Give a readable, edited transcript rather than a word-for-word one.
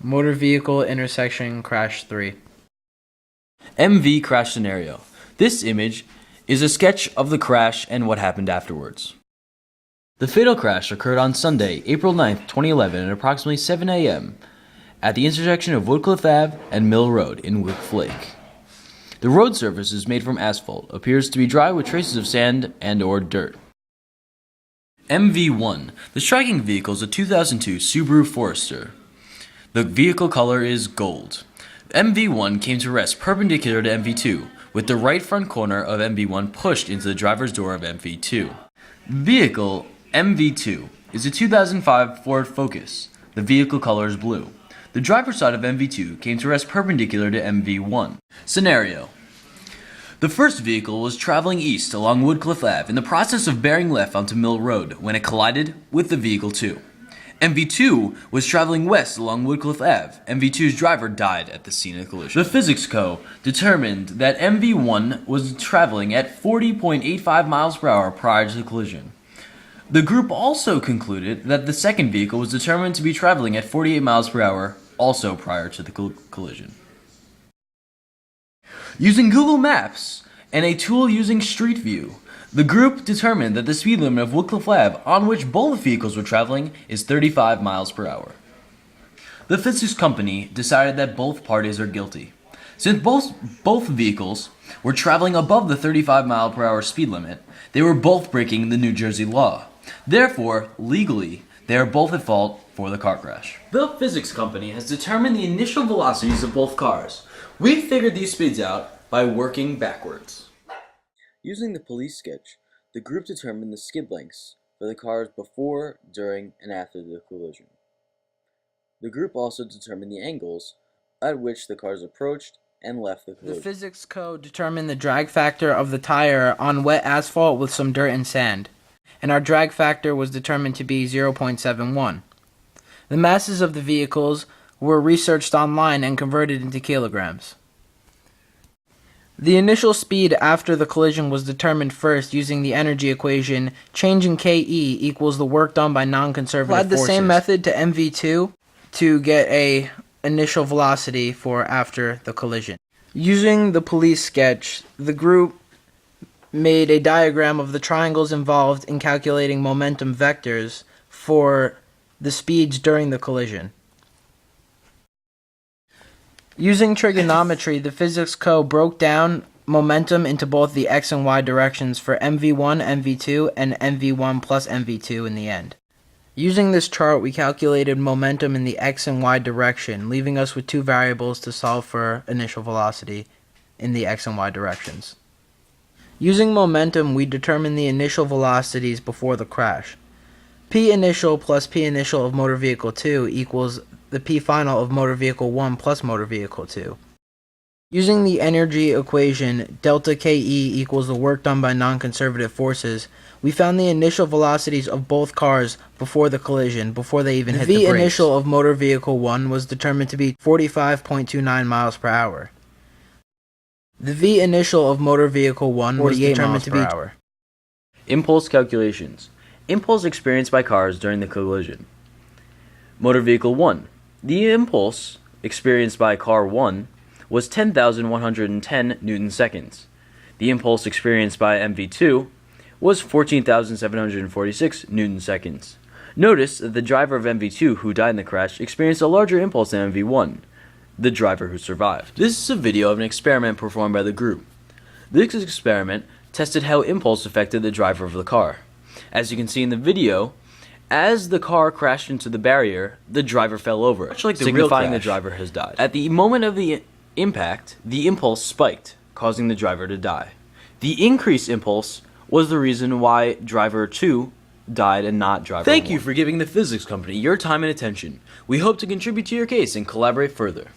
Motor vehicle intersection crash 3. MV crash scenario. This image is a sketch of the crash and what happened afterwards. The fatal crash occurred on Sunday, April 9th, 2011 at approximately 7 a.m. at the intersection of Woodcliff Ave and Mill Road in Wick Lake. The road surface is made from asphalt, appears to be dry with traces of sand and/or dirt. MV1. The striking vehicle is a 2002 Subaru Forester. The vehicle color is gold. MV1 came to rest perpendicular to MV2, with the right front corner of MV1 pushed into the driver's door of MV2. Vehicle MV2 is a 2005 Ford Focus. The vehicle color is blue. The driver's side of MV2 came to rest perpendicular to MV1. Scenario. The first vehicle was traveling east along Woodcliff Ave in the process of bearing left onto Mill Road when it collided with the vehicle 2. MV2 was traveling west along Woodcliff Ave. MV2's driver died at the scene of the collision. The Physics Co. determined that MV1 was traveling at 40.85 miles per hour prior to the collision. The group also concluded that the second vehicle was determined to be traveling at 48 miles per hour also prior to the collision. Using Google Maps and a tool using Street View, the group determined that the speed limit of Woodcliff Ave, on which both vehicles were traveling, is 35 miles per hour. The physics company decided that both parties are guilty. Since both vehicles were traveling above the 35 mile per hour speed limit, they were both breaking the New Jersey law. Therefore, legally, they are both at fault for the car crash. The physics company has determined the initial velocities of both cars. We figured these speeds out by working backwards. Using the police sketch, the group determined the skid lengths for the cars before, during, and after the collision. The group also determined the angles at which the cars approached and left the collision. The Physics Co. determined the drag factor of the tire on wet asphalt with some dirt and sand, and our drag factor was determined to be 0.71. The masses of the vehicles were researched online and converted into kilograms. The initial speed after the collision was determined first using the energy equation, changing KE equals the work done by non-conservative forces. Applied the same method to MV2 to get a initial velocity for after the collision. Using the police sketch, the group made a diagram of the triangles involved in calculating momentum vectors for the speeds during the collision. Using trigonometry, the Physics Co. broke down momentum into both the x and y directions for MV1, MV2, and MV1 plus MV2 in the end. Using this chart, we calculated momentum in the x and y direction, leaving us with two variables to solve for initial velocity in the x and y directions. Using momentum, we determined the initial velocities before the crash. P initial plus P initial of motor vehicle 2 equals the P final of motor vehicle 1 plus motor vehicle 2. Using the energy equation, delta KE equals the work done by non-conservative forces, we found the initial velocities of both cars before the collision, before they even hit the brakes. The V initial of motor vehicle 1 was determined to be 45.29 miles per hour. The V initial of motor vehicle 1 was determined to be 48 miles per hour. Impulse calculations. Impulse experienced by cars during the collision. Motor vehicle 1. The impulse experienced by car 1 was 10,110 newton-seconds. The impulse experienced by MV2 was 14,746 newton-seconds. Notice that the driver of MV2 who died in the crash experienced a larger impulse than MV1, the driver who survived. This is a video of an experiment performed by the group. This experiment tested how impulse affected the driver of the car. As you can see in the video, as the car crashed into the barrier, the driver fell over, much like signifying the driver has died. At the moment of the impact, the impulse spiked, causing the driver to die. The increased impulse was the reason why driver 2 died and not driver 1. Thank you for giving the physics company your time and attention. We hope to contribute to your case and collaborate further.